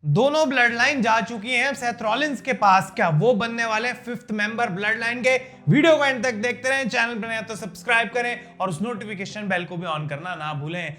दोनों blood line जा चुकी हैं सेथ रॉलिंस के पास। क्या वो बनने वाले फिफ्थ मेंबर ब्लड लाइन के? वीडियो को एंड तक देखते रहें। चैनल पर नया तो सब्सक्राइब करें और उस नोटिफिकेशन बेल को भी ऑन करना ना भूलें।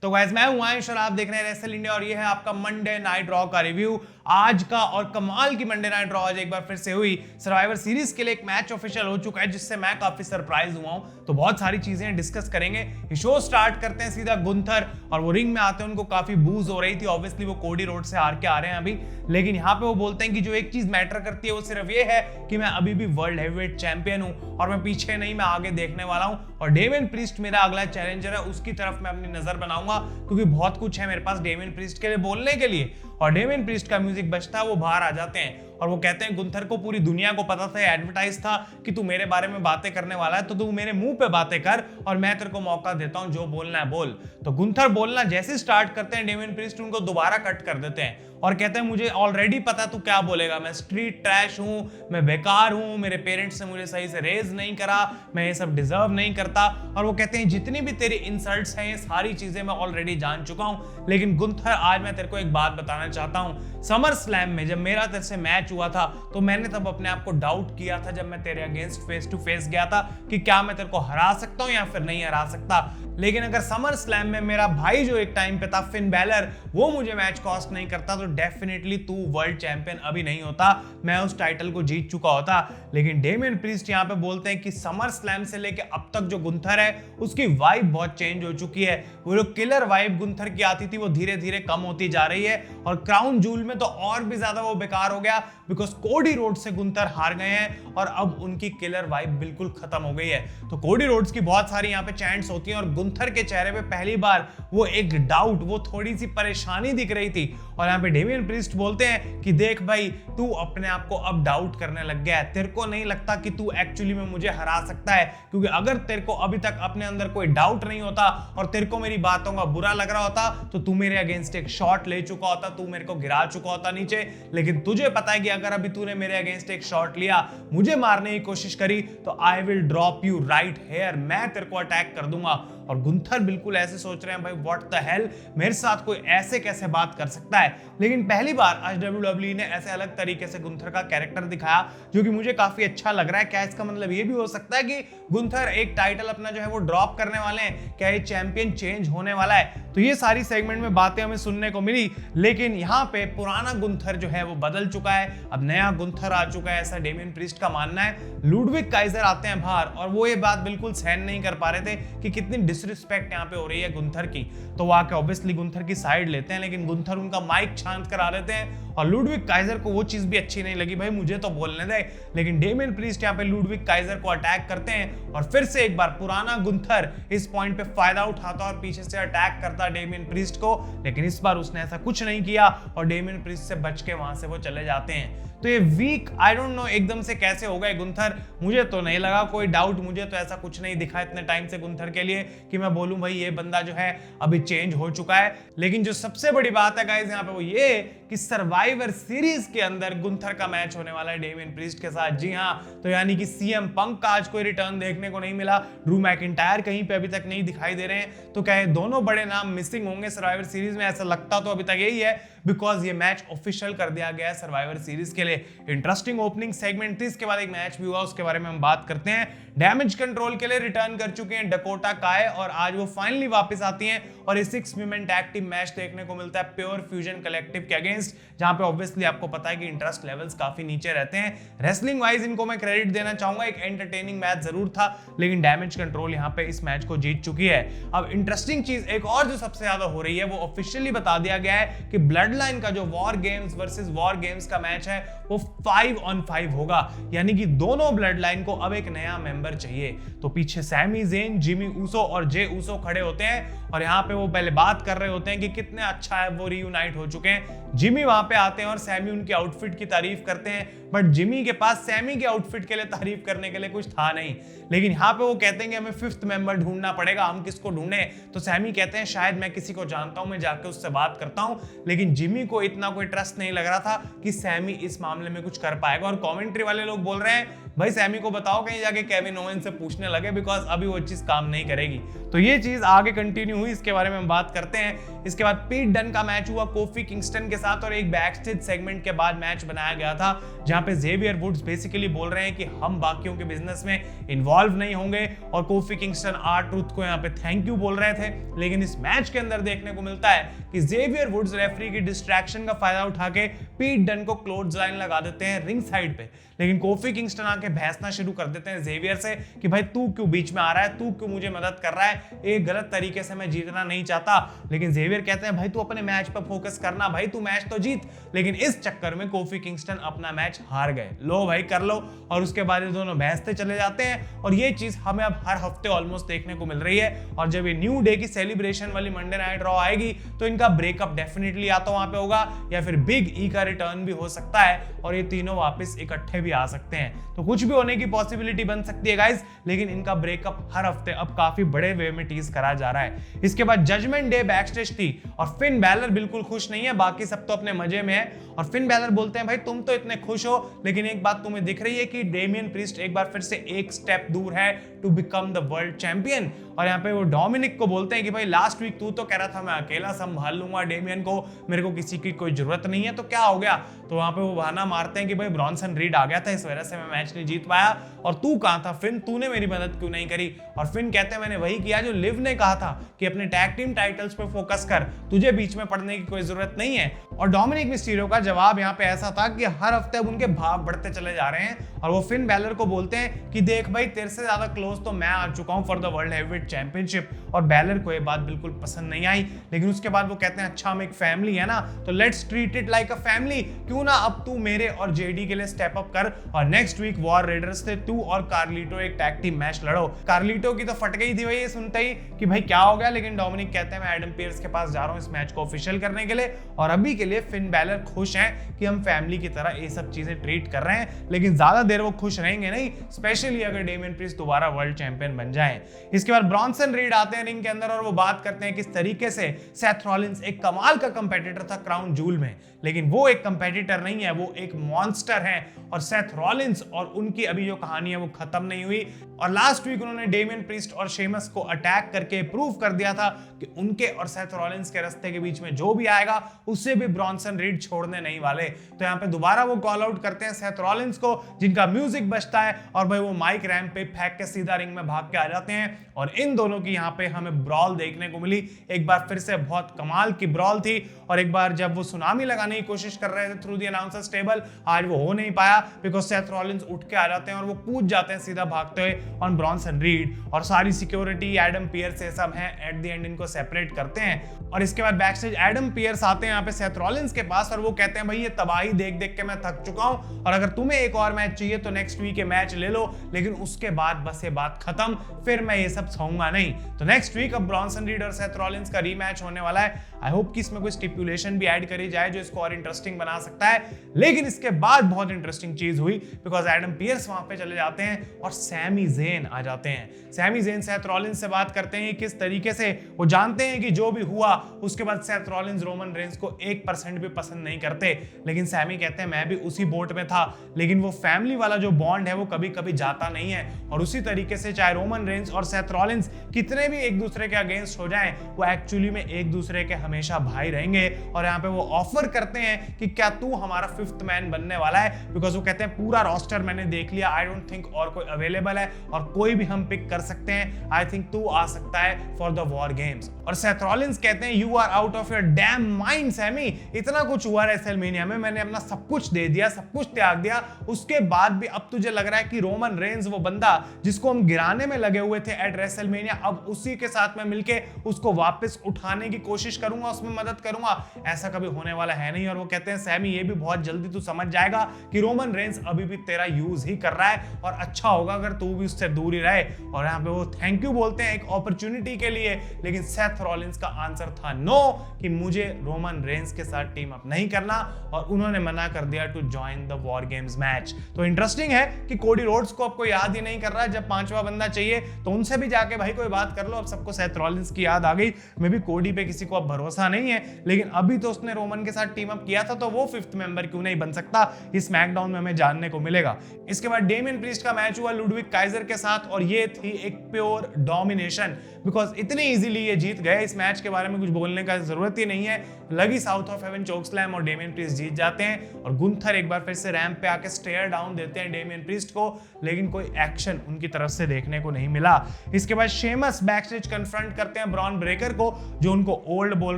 तो गाइस, मैं हूं आयुष और आप देख रहे हैं रेसल इंडिया और ये है आपका मंडे नाइट रॉ का रिव्यू आज का। और कमाल की मंडे नाइट रॉ आज एक बार फिर से हुई। सर्वाइवर सीरीज के लिए एक मैच ऑफिशियल हो चुका है जिससे मैं काफी सरप्राइज हुआ हूं। तो बहुत सारी चीजें डिस्कस करेंगे। ये शो स्टार्ट करते हैं सीधा गुंथर और वो रिंग में आते हैं। उनको काफी बूज हो रही थी, ऑब्वियसली वो कोडी रोड से हार के आ रहे हैं अभी। लेकिन यहाँ पे वो बोलते हैं कि जो एक चीज मैटर करती है वो सिर्फ ये है कि मैं अभी भी वर्ल्ड हेवीवेट चैंपियन हूं और मैं पीछे नहीं, मैं आगे देखने वाला हूं। और डेमियन प्रीस्ट मेरा अगला चैलेंजर है, उसकी तरफ मैं अपनी नजर बनाऊंगा क्योंकि बहुत कुछ है मेरे पास डेमियन प्रीस्ट के लिए बोलने के लिए। और डेमियन प्रीस्ट का म्यूजिक बजता है, वो बाहर आ जाते हैं और वो कहते हैं गुंथर को पूरी दुनिया को पता था, एडवर्टाइज था कि तू मेरे बारे में बातें करने वाला है, तो तू मेरे मुंह पे बातें कर और मैं तेरे को मौका देता हूं, जो बोलना है बोल। तो गुंथर बोलना जैसे स्टार्ट करते हैं डेमियन प्रीस्ट उनको दोबारा कट कर देते हैं और कहते हैं मुझे ऑलरेडी पता तू क्या बोलेगा, मैं स्ट्रीट ट्रैश हूं, मैं बेकार हूं, मेरे पेरेंट्स ने मुझे सही से रेज नहीं करा, मैं ये सब डिजर्व नहीं करता। और वो कहते हैं जितनी भी तेरी इंसल्ट्स हैं ये सारी चीजें मैं ऑलरेडी जान चुका हूं। लेकिन गुंथर आज मैं तेरे को एक बात बताना चाहता हूं। समर स्लैम में जब मेरा तेरे से मैच हुआ था तो मैंने तब अपने आप को डाउट किया था जब मैं तेरे अगेंस्ट फेस टू फेस गया था कि क्या मैं तेरे को हरा सकता हूं या फिर नहीं हरा सकता। लेकिन अगर समर स्लैम में मेरा भाई जो एक टाइम पे था फिन बैलर, वो मुझे मैच कॉस्ट नहीं करता तो डेफिनेटली तू वर्ल्ड चैंपियन अभी नहीं होता, मैं उस टाइटल को जीत चुका होता। लेकिन डेमियन प्रीस्ट यहाँ पे बोलते हैं कि समर स्लैम से लेके अब तक जो गुंथर है उसकी वाइब बहुत चेंज हो चुकी है। वो जो किलर वाइब गुंथर की आती थी वो धीरे धीरे कम होती जा रही है और क्राउन जूल में तो और भी ज्यादा वो बेकार हो गया बिकॉज कोडी रोड से गुंथर हार गए हैं और अब उनकी किलर वाइब बिल्कुल खत्म हो गई है। तो कोडी रोड्स की बहुत सारी यहाँ पे चैंट्स होती हैं और गुंथर के चेहरे पे पहली बार वो एक डाउट, वो थोड़ी सी परेशानी दिख रही थी। और यहाँ पे डेमियन प्रीस्ट बोलते हैं कि देख भाई, तू अपने आप को अब डाउट करने लग गया है, तेरे को नहीं लगता कि तू एक्चुअली में मुझे हरा सकता है, क्योंकि अगर तेरे को अभी तक अपने अंदर कोई डाउट नहीं होता और तेरे को मेरी बातों का बुरा लग रहा होता तो तू मेरे अगेंस्ट एक शॉट ले चुका होता, तू मेरे को गिरा चुका होता नीचे। लेकिन तुझे पता है कि अगर अभी तूने मेरे अगेंस्ट एक शॉट लिया, मुझे मारने की कोशिश करी, तो I will drop you right here, मैं तेरे को अटैक कर दूंगा। और गुंथर बिल्कुल ऐसे सोच रहे हैं भाई व्हाट द हेल, मेरे साथ कोई ऐसे कैसे बात कर सकता है। लेकिन पहली बार आज WWE ने ऐसे अलग तरीके से गुंथर का कैरेक्टर दिखाया जो कि मुझे काफी अच्छा लग रहा है। क्या इसका मतलब ये भी हो सकता है कि गुंथर एक टाइटल अपना जो है वो ड्रॉप करने वाले हैं? क्या ये चैंपियन चेंज होने वाला है? तो ये सारी सेगमेंट में बातें हमें सुनने को मिली। लेकिन यहाँ पे पुराना गुंथर जो है वो बदल चुका है, अब नया गुंथर आ चुका है, ऐसा डेमियन प्रीस्ट का मानना है। लुडविग काइजर आते हैं बाहर और वो ये बात बिल्कुल सहन नहीं कर पा रहे थे कि कितनी डिसरिस्पेक्ट यहाँ पे हो रही है गुंथर की। तो वो आके ऑब्वियसली गुंथर की साइड लेते हैं, लेकिन गुंथर उनका माइक शांत करा देते हैं और लुडविग काइजर को वो चीज भी अच्छी नहीं लगी, भाई मुझे तो बोलने दे। लेकिन डेमियन प्रीस्ट यहाँ पे लुडविग काइजर को अटैक करते हैं और फिर से एक बार पुराना गुंथर इस पॉइंट पे फायदा उठाता और पीछे से अटैक करता डेमियन प्रीस्ट को। लेकिन इस बार उसने ऐसा कुछ नहीं किया और डेमियन प्रीस्ट से बच के वहां से वो चले जाते हैं। तो ये वीक, आई डोंट नो एकदम से कैसे हो गए गुंथर, मुझे तो नहीं लगा कोई डाउट, मुझे तो ऐसा कुछ नहीं दिखा इतने टाइम से गुंथर के लिए कि मैं बोलूं भाई ये बंदा जो है अभी चेंज हो चुका है। लेकिन जो सबसे बड़ी बात है गाइस यहाँ पे वो ये कि सर्वाइवर सीरीज के अंदर गुंथर का मैच होने वाला है डेमियन प्रीस्ट के साथ। जी हाँ, तो यानी कि सीएम पंक का आज कोई रिटर्न देखने को नहीं मिला, ड्रू मैकिंटायर कहीं पे अभी तक नहीं दिखाई दे रहे हैं। तो क्या दोनों बड़े नाम मिसिंग होंगे सर्वाइवर सीरीज में? ऐसा लगता तो अभी तक यही है बिकॉज ये मैच ऑफिशियल कर दिया गया है सर्वाइवर सीरीज के लिए। इंटरेस्टिंग ओपनिंग सेगमेंट थी, इसके बाद एक मैच भी हुआ, उसके बारे में हम बात करते हैं। डैमेज कंट्रोल के लिए रिटर्न कर चुके हैं डकोटा काय और आज वो फाइनली वापस आती हैं और ये 6 वुमेन टैग टीम मैच देखने को मिलता है प्योर फ्यूजन कलेक्टिव के अगेंस्ट, जहां पे ऑब्वियसली आपको पता है कि इंटरेस्ट लेवल्स काफी नीचे रहते हैं। रेसलिंग वाइज इनको मैं क्रेडिट देना चाहूंगा, एक एंटरटेनिंग मैच जरूर था, लेकिन डैमेज कंट्रोल यहां पे इस मैच को जीत चुकी है। अब इंटरेस्टिंग चीज एक और जो सबसे ज्यादा हो रही है वो ऑफिशियली बता दिया गया है कि ब्लड लाइन का जो war games versus war games का मैच है वो 5 on 5 होगा, यानी कि दोनों ब्लड लाइन को अब एक नया मेंबर चाहिए। तो पीछे सैमी ज़ेन, जिमी ऊसो और जे ऊसो खड़े होते हैं और यहाँ पे वो पहले बात कर रहे होते हैं कि कितने अच्छा है वो रीयूनाइट हो चुके हैं। जिमी वहां पे आते हैं और सैमी उनकी आउटफिट की तारीफ करते हैं, बट जिमी के पास सैमी के आउटफिट के लिए तारीफ करने के लिए कुछ था नहीं। लेकिन यहाँ पे वो कहते हैं कि हमें 5th मेंबर ढूंढना पड़ेगा, हम किसको ढूंढे? तो सैमी कहते हैं शायद मैं किसी को जानता हूं, मैं जाके उससे बात करता हूं। लेकिन जिमी को इतना कोई ट्रस्ट नहीं लग रहा था कि सैमी इस मामले में कुछ कर पाएगा और कमेंट्री वाले लोग बोल रहे हैं भाई सैमी को बताओ कहीं जाके केविन ओवेन से पूछने लगे, बिकॉज अभी वो चीज काम नहीं करेगी। तो ये चीज आगे कंटिन्यू हुई, इसके बारे में हम बात करते हैं। इसके बाद पीट डन का मैच हुआ कोफी किंगस्टन के साथ और एक बैकस्टेज सेगमेंट के बाद मैच बनाया गया था जहां पे जेवियर वुड्स बेसिकली बोल रहे हैं कि हम बाकियों के बिजनेस में इन्वॉल्व नहीं होंगे और कोफी किंगस्टन R-Truth को यहाँ पे थैंक यू बोल रहे थे। लेकिन इस मैच के अंदर देखने को मिलता है कि जेवियर वुड्स रेफरी की डिस्ट्रैक्शन का फायदा उठा के पीट डन को क्लोज लाइन लगा देते हैं रिंग साइड पे। लेकिन कोफी किंगस्टन आके बहसना शुरू कर देते हैं जेवियर से कि भाई तू क्यों बीच में आ रहा है, तू क्यों मुझे मदद कर रहा है, एक गलत तरीके से मैं जीतना नहीं चाहता। लेकिन जेवियर कहते हैं भाई तू अपने मैच पर फोकस करना, भाई तू मैच तो जीत। लेकिन इस चक्कर में कोफी किंगस्टन अपना मैच हार गए। लो भाई कर लो। और उसके बाद ये दोनों बहसते चले जाते हैं और ये चीज हमें अब हर हफ्ते ऑलमोस्ट देखने को मिल रही है। और जब ये न्यू डे की सेलिब्रेशन वाली मंडे नाइट रॉ आएगी तो इनका ब्रेकअप डेफिनेटली या तो वहां पे होगा या फिर बिग ई का रिटर्न भी हो सकता है और ये तीनों वापस इकट्ठे भी आ सकते हैं। तो कुछ भी होने की पॉसिबिलिटी बन सकती है गाइस, लेकिन इनका ब्रेकअप हर हफ्ते अब काफी बड़े वे में टीज करा जा रहा है। इसके बाद जजमेंट डे बैकस्टेज थी और फिन बैलर बिल्कुल खुश नहीं है, बाकी सब तो अपने मजे में है। और फिन बैलर बोलते हैं भाई तुम तो इतने खुश हो, लेकिन एक बात तुम्हें दिख रही है कि डेमियन प्रीस्ट एक बार फिर से एक स्टेप दूर है to become the world champion. और यहाँ पे वो डोमिनिक को बोलते हैं कि भाई लास्ट वीक तू तो कह रहा था मैं अकेला संभाल लूंगा डेमियन को, मेरे को किसी की कोई जरूरत नहीं है, तो क्या हो गया। तो वहां पे वो बहाना मारते हैं कि भाई ब्रॉन्सन रीड आ गया था, इस वजह से मैं मैच नहीं जीत पाया। और तू कहां था फिन, तूने मेरी मदद क्यों नहीं करी। और फिन कहते हैं मैंने वही किया जो लिव ने कहा था कि अपने टैग टीम टाइटल्स पे फोकस कर, तुझे बीच में पड़ने की कोई जरूरत नहीं है। और डोमिनिक मिस्टीरियो का जवाब यहाँ पे ऐसा था कि हर हफ्ते अब उनके भाव बढ़ते चले जा रहे हैं और वो फिन बैलर को बोलते हैं कि देख भाई तेरे से ज्यादा क्लोज तो मैं आ चुका हूं for the world heavyweight championship. और बैलर को ये बात बिल्कुल पसंद नहीं आई। लेकिन उसके बाद वो कहते हैं अच्छा हम एक फैमिली है ना, तो let's treat it like a family, क्यों ना अब तू मेरे और जेडी के लिए स्टेप अप कर और नेक्स्ट वीक वॉर रेडर्स से तू और कार्लिटो एक टैग टीम मैच लड़ो। कार्लिटो की तो फट गई थी भाई ये सुनते ही कि भाई क्या हो गया। लेकिन डोमिनिक कहते हैं मैं एडम पियर्स के पास जा रहा हूं इस मैच को ऑफिशियल करने के लिए और अभी के लिए फिन बैलर खुश हैं कि हम फैमिली की तरह ये सब चीजें ट्रीट कर रहे हैं। लेकिन ज्यादा देर वो खुश रहेंगे नहीं, स्पेशली अगर डेमियन प्रीस्ट दोबारा वर्ल्ड चैंपियन बन जाए। इसके बाद ब्रॉन्सन रीड आते हैं रिंग के अंदर और वो बात करते हैं किस तरीके से सेथ रॉलिंस एक कमाल का कंपेटिटर था क्राउन जूल में, लेकिन वो एक कंपेटिटर नहीं है, वो एक मॉन्स्टर है। और सेथ रॉलिंस और उनकी अभी जो कहानी है वो खत्म नहीं हुई। और लास्ट वीक उन्होंने डेमियन प्रीस्ट और शेमस को अटैक करके प्रूव कर दिया था कि उनके और सेथ रॉलिंस के रास्ते के बीच में जो भी आएगा उससे भी ब्रॉन्सन रीड छोड़ने नहीं वाले। तो यहाँ पे दोबारा वो कॉल आउट करते हैं सेथ रॉलिंस को, जिनका म्यूजिक बजता है और भाई वो माइक रैंप पे फेंक के सीधा रिंग में भाग के आ जाते हैं। और इन दोनों की यहाँ पे हमें ब्रॉल देखने को मिली। एक बार फिर से बहुत कमाल की ब्रॉल थी और एक बार जब वो सुनामी लगाने की कोशिश कर रहे थे थ्रू दी अनाउंसर्स टेबल, आज वो हो नहीं पाया बिकॉज सेथ रॉलिंस उठ के आ जाते हैं और वो कूद जाते हैं सीधा भागते हुए ऑन ब्रॉन्सन रीड। और सारी सिक्योरिटी एडम पियर्स से सब हैं, एट द एंड इनको सेपरेट करते हैं। और इसके बाद बैकस्टेज एडम पियर्स आते हैं यहाँ पे सेथ रॉलिंस के पास और वो कहते हैं भाई ये तबाही देख देख के मैं थक चुका हूं और अगर तुम्हें एक और मैच चाहिए तो नेक्स्ट वीक ये मैच ले लो, लेकिन उसके बाद बस ये बात खत्म, फिर मैं ये सब सहूंगा नहीं। तो नेक्स्ट वीक अब ब्रॉन्सन रीड और सेथ रॉलिंस का रीमैच होने वाला है। आई होप कि इसमें कोई स्टिपुलेशन भी ऐड करी जाए जो इसको और इंटरेस्टिंग बना सकता है। लेकिन इसके बाद बहुत इंटरेस्टिंग चीज हुई बिकॉज एडम पियर्स वहां पे चले जाते हैं और सैमी ज़ेन आ जाते हैं। सैमी ज़ेन सेथ रॉलिंस से बात करते हैं किस तरीके से वो जानते हैं कि जो भी हुआ उसके बाद सेथ रॉलिंस रोमन रेंस को 1% भी पसंद नहीं करते। लेकिन सैमी कहते हैं मैं भी उसी बोट में था, लेकिन वो फैमिली वाला जो बॉन्ड है वो कभी कभी जाता नहीं है। और उसी तरीके से चाहे रोमन रेंस और सेथ रॉलिंस कितने भी एक दूसरे के अगेंस्ट हो जाएं, वो एक्चुअली में एक दूसरे के हमेशा भाई रहेंगे। और यहाँ पे वो ऑफर करते हैं कि क्या तू हमारा फिफ्थ मैन बनने वाला है, बिकॉज वो कहते हैं पूरा रोस्टर मैंने देख लिया, आई डोंट थिंक और कोई अवेलेबल है और कोई भी हम पिक कर सकते हैं, आई थिंक तू आ सकता है फॉर द वॉर गेम्स। और सेथ रॉलिंस कहते हैं you are out of your damn mind Sammy, इतना कुछ हुआ रेसलमेनिया में, मैंने अपना सब कुछ दे दिया, सब कुछ त्याग दिया, उसके बाद भी अब तुझे लग रहा है कि रोमन रेंस वो बंदा जिसको हम गिराने में लगे हुए थे एट रेसलमेनिया, अब उसी के साथ में मिलके उसको वापस उठाने की कोशिश करूंगा, उसमें मदद करूंगा, ऐसा कभी होने वाला है नहीं। और वो कहते हैं सैमी ये भी बहुत जल्दी तू समझ जाएगा कि रोमन रेंस अभी भी तेरा यूज ही कर रहा है और अच्छा होगा अगर तू भी उससे दूर ही रहे और यहाँ पे वो थैंक यू बोलते हैं एक अपॉर्चुनिटी के लिए, लेकिन सेथ रॉलिंस का आंसर था नो, कि मुझे रोमन रेंस के साथ टीम अप नहीं करना, और उन्होंने मना कर दिया to join the war games match. तो इंटरेस्टिंग है कि कोडी रोड्स को अब कोई याद ही नहीं कर रहा है, जब पांचवा बंदा चाहिए तो उनसे भी जाके भाई कोई बात कर लो, अब सबको सेथ रॉलिंस की याद आ गई। मे बी कोडी पे किसी को अब भरोसा नहीं है, लेकिन अभी तो उसने रोमन के साथ टीम अप किया था, तो वो 5th मेंबर क्यों नहीं बन सकता, इस स्मैकडाउन में हमें जानने को मिलेगा। इसके बाद डेमियन प्रीस्ट का मैच हुआ लुडविग काइजर के साथ, और ये थी एक प्योर डोमिनेशन, बिकॉज इतनी इजीली ये जीत गए, इस मैच के बारे में कुछ बोलने का जरूरत ही नहीं है। लगी South of Heaven chokeslam और डेमियन प्रीस्ट जीत जाते हैं, और गुंथर एक बार फिर से रैंप पे आके स्टेयर डाउन देते हैं डेमियन प्रीस्ट को, लेकिन कोई एक्शन उनकी तरफ से देखने को नहीं मिला। इसके बाद शेमस बैकस्टेज कन्फ्रंट करते हैं ब्रॉन ब्रेकर को, जो उनको ओल्ड बोल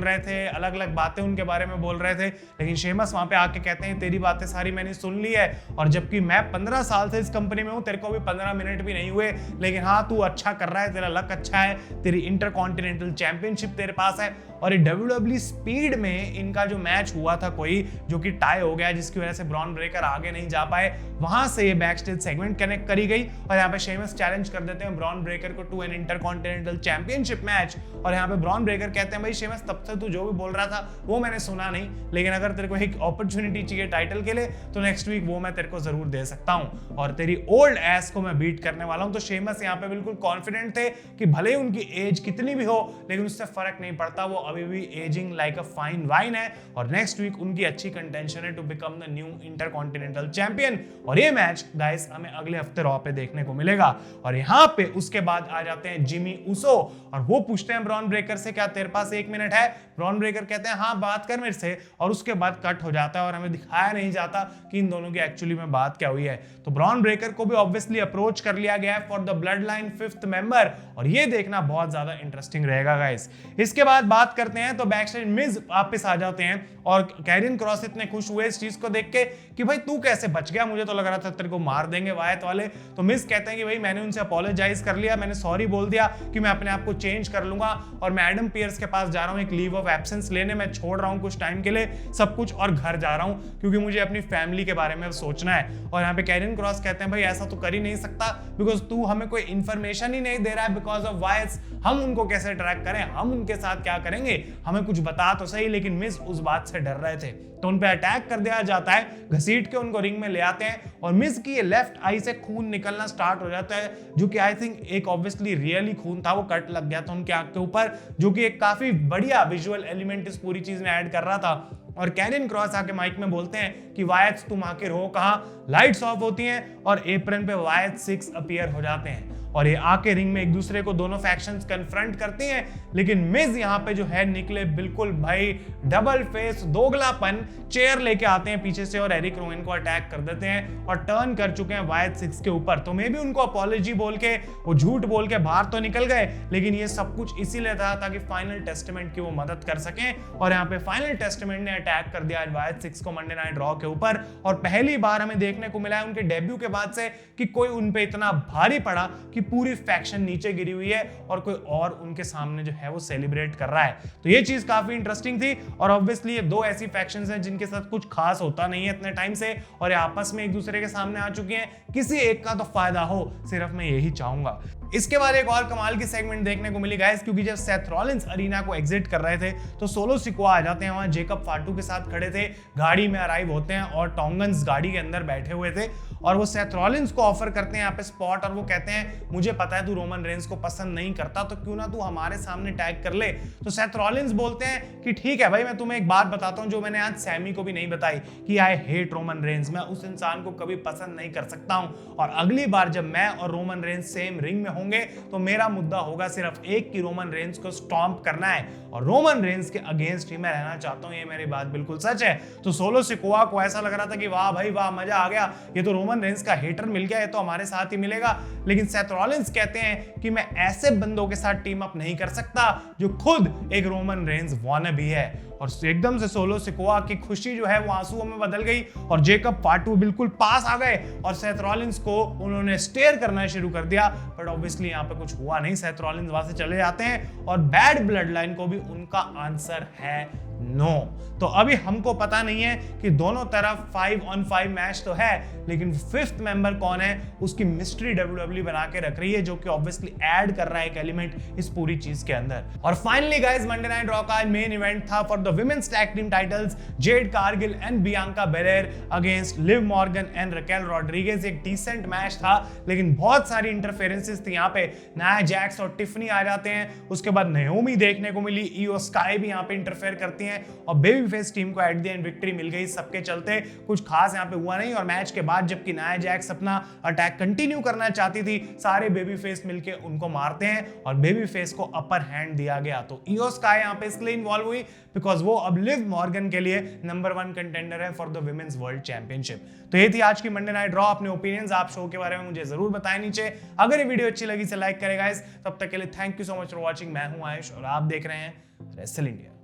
रहे थे, अलग अलग बातें उनके बारे में बोल रहे थे, लेकिन शेमस वहां पे आके कहते हैं तेरी बातें सारी मैंने सुन ली है, और जबकि मैं 15 साल से इस कंपनी में हूं, तेरे को भी 15 मिनट भी नहीं हुए, लेकिन हाँ तू अच्छा कर रहा है, तेरा लक अच्छा है, तेरी इंटरकॉन्टिनेंटल चैंपियनशिप तेरे पास है। और ये WWE स्पीड में इनका जो मैच हुआ था कोई, जो कि टाई हो गया, जिसकी वजह से ब्रॉन ब्रेकर आगे नहीं जा पाए, वहां से ये बैकस्टेज सेगमेंट कनेक्ट करी गई, और यहाँ पे शेमस चैलेंज कर देते हैं ब्रॉन ब्रेकर को to an intercontinental championship match. और यहाँ पे ब्रॉन ब्रेकर कहते हैं भाई शेमस तब से तू जो भी बोल रहा था वो मैंने सुना नहीं, लेकिन अगर तेरे को एक अपॉर्चुनिटी चाहिए टाइटल के लिए तो नेक्स्ट वीक वो मैं तेरे को जरूर दे सकता हूँ, और तेरी ओल्ड एस को मैं बीट करने वाला हूँ। तो शेमस यहाँ पे बिल्कुल कॉन्फिडेंट थे कि भले ही उनकी एज कितनी भी हो, लेकिन उससे फर्क नहीं पड़ता, वो अभी भी ageing like a fine wine है, और नेक्स्ट वीक उनकी अच्छी कंटेंशन है to become the new intercontinental champion. और ये मैच गाइस हमें अगले हफ्ते रॉ पे देखने को मिलेगा। और यहाँ पे उसके बाद आ जाते हैं जिमी उसो, और वो पूछते हैं ब्रॉन ब्रेकर से क्या तेरे पास 1 मिनट है। ब्रॉन ब्रेकर कहते हैं हाँ बात कर मेरे से, और उसके बाद कट हो जाता है और हमें दिखाया नहीं जाता कि इन दोनों की एक्चुअली में बात क्या हुई है। तो ब्रॉन ब्रेकर को भी ऑब्वियसली अप्रोच कर लिया गया है for the blood line 5th member, और ये देखना बहुत ज्यादा इंटरेस्टिंग रहेगा गाइस। इसके बाद बात करते हैं तो बैकस्टेज मिज वापस आ जाते हैं, और कैरियन क्रॉस इतने खुश हुए इस चीज को देख के कि भाई तू कैसे बच गया, मुझे तो लग रहा था तेरे को मार देंगे वायत वाले। तो मिज कहते हैं कि भाई मैंने उनसे अपोलोजाइज कर लिया, मैंने सॉरी बोल दिया कि मैं अपने आप को चेंज कर लूंगा, और मैं एडम पियर्स के पास जा रहा हूं एक लीव ऑफ एब्सेंस लेने, मैं छोड़ रहा हूं कुछ टाइम के लिए सब कुछ और घर जा रहा हूं, क्योंकि मुझे अपनी फैमिली के बारे में सोचना है। और यहाँ पे कैरियन क्रॉस कहते हैं भाई ऐसा तो कर ही नहीं सकता, बिकॉज तू हमें कोई इंफॉर्मेशन ही नहीं दे रहा है बिकॉज ऑफ वायस, हम उनको कैसे ट्रैक करें, हम उनके साथ क्या करेंगे, हमें कुछ बता तो सही। लेकिन मिज उस बात से डर रहे थे, तो उन पे अटैक कर दिया जाता है, घसीट के उनको रिंग में ले आते हैं, और मिज की ये लेफ्ट आई से खून निकलना स्टार्ट हो जाता है, जो कि आई थिंक एक ऑब्वियसली रियली खून था, वो कट लग गया था उनके आंख के ऊपर, जो कि एक काफी बढ़िया विजुअल एलिमेंट इस पूरी चीज में ऐड कर रहा था। और कैरियन क्रॉस आके माइक में बोलते हैं कि वायट्स तुम आखिर हो कहाँ। लाइट्स ऑफ होती हैं और एप्रन पे वायट 6 अपीयर हो जाते हैं, और ये आके रिंग में एक दूसरे को दोनों फैक्शंस कन्फ्रंट करते हैं। लेकिन मिज यहाँ पे जो है निकले बिल्कुल भाई डबल फेस, दोगलापन, चेयर लेके आते हैं पीछे से और एरिक रोवन को अटैक कर देते हैं और टर्न कर चुके हैं वायट 6 के ऊपर। तो मे भी उनको अपॉलॉजी बोल के, वो झूठ बोल के बाहर तो निकल गए, लेकिन ये सब कुछ इसीलिए था ताकि फाइनल टेस्टामेंट की वो मदद कर सकें। और यहाँ पे फाइनल टेस्टामेंट ने अटैक कर दिया वायट 6 को मंडे नाइट रॉ के ऊपर, और पहली बार हमें देखने को मिला है उनके डेब्यू के बाद से कि कोई उन पे इतना भारी पड़ा कि पूरी फैक्शन नीचे गिरी हुई है और कोई और उनके सामने जो है वो सेलिब्रेट कर रहा है। तो ये चीज काफी इंटरेस्टिंग थी, और ऑब्वियसली ये दो ऐसी फैक्शंस हैं जिनके साथ कुछ खास होता नहीं है इतने टाइम से, और ये आपस में एक दूसरे के सामने आ चुकी हैं, किसी एक का तो फायदा हो, सिर्फ मैं यही चाहूंगा। इसके बाद एक और कमाल की सेगमेंट देखने को मिली गाइस, क्योंकि जब सेथ रॉलिंस अरीना को एग्जिट कर रहे थे तो सोलो सिकोआ आ जाते हैं, वहां जेकब फाटू के साथ खड़े थे, गाड़ी में अराइव होते हैं और टोंगन्स गाड़ी के अंदर बैठे हुए थे, और वो सेथ रॉलिंस को ऑफर करते हैं यहाँ पे स्पॉट, और वो कहते हैं मुझे पता है तू रोमन रेंस को पसंद नहीं करता, तो क्यों ना तू हमारे सामने टैग कर ले। तो सेथ रॉलिंस बोलते हैं कि ठीक है भाई, मैं तुम्हें एक बात बताता हूँ जो मैंने आज सैमी को भी नहीं बताई, कि आई हेट रोमन रेंस, मैं उस इंसान को कभी पसंद नहीं कर सकता हूँ, और अगली बार जब मैं और रोमन रेंस सेम रिंग में होंगे तो मेरा मुद्दा होगा सिर्फ एक, कि रोमन रेंस को स्टॉम्प करना है, और रोमन रेंस के अगेंस्ट ही मैं रहना चाहता हूं, ये मेरी बात बिल्कुल सच है। तो सोलो सिकोआ को ऐसा लग रहा था कि वाह भाई वाह, मजा आ गया, ये तो रोमन रेंस का हेटर मिल गया, ये तो हमारे साथ ही मिलेगा। लेकिन सेथ रॉलिंस कहते हैं कि मैं ऐसे बंदों के साथ टीम अप नहीं कर सकता जो खुद एक रोमन रेंस वानबी है, और एकदम से सोलो सिकोआ की खुशी जो है वो आंसुओं में बदल गई, और जेकब फाटू बिल्कुल पास आ गए और सेथ रॉलिंस को उन्होंने स्टेयर करना शुरू कर दिया, बट ऑब्वियसली यहाँ पे कुछ हुआ नहीं, सेथ रॉलिंस वहां से चले जाते हैं, और बैड ब्लड लाइन को भी उनका आंसर है नो। तो अभी हमको पता नहीं है कि दोनों तरफ 5 on 5 मैच तो है, लेकिन 5th मेंबर कौन है उसकी मिस्ट्री WWE बना के रख रही है, जो कि ऑब्वियसली ऐड कर रहा है एक एलिमेंट इस पूरी चीज के अंदर। और finally guys, Monday night raw का मेन इवेंट था for the women's tag team titles, Jade Cargill and Bianca Belair against Liv Morgan and Raquel Rodriguez. एक डिसेंट मैच था, लेकिन बहुत सारी इंटरफेरेंसेस थी यहाँ पे। नाया जैक्स और टिफनी आ जाते हैं, उसके बाद नाओमी देखने को मिली, ईओ स्काई भी यहाँ पे इंटरफेयर करती हैं और बेबी फेस टीम को एट द एंड विक्ट्री मिल गई। सबके चलते कुछ खास यहाँ पे हुआ नहीं। और मैच के बाद जबकि नाया जैक्स अपना अटैक कंटिन्यू करना चाहती थी, सारे बेबी फेस मिलके उनको मारते हैं और बेबी फेस को अपर हैंड दिया गया। तो ईओ स्काई यहाँ पे इसलिए इन्वॉल्व हुई बिकॉज वो अब लिव मॉर्गन के लिए नंबर 1 कंटेंडर है for the women's world championship. तो ये थी आज की मंडे नाइट रॉ। अपने ओपिनियंस आप शो के बारे में मुझे जरूर बताएं नीचे। अगर ये वीडियो अच्छी लगी तो लाइक करें गाइस। तब तक के लिए thank you so much for watching. मैं हूं आयुष और आप देख रहे हैं रेसल इंडिया।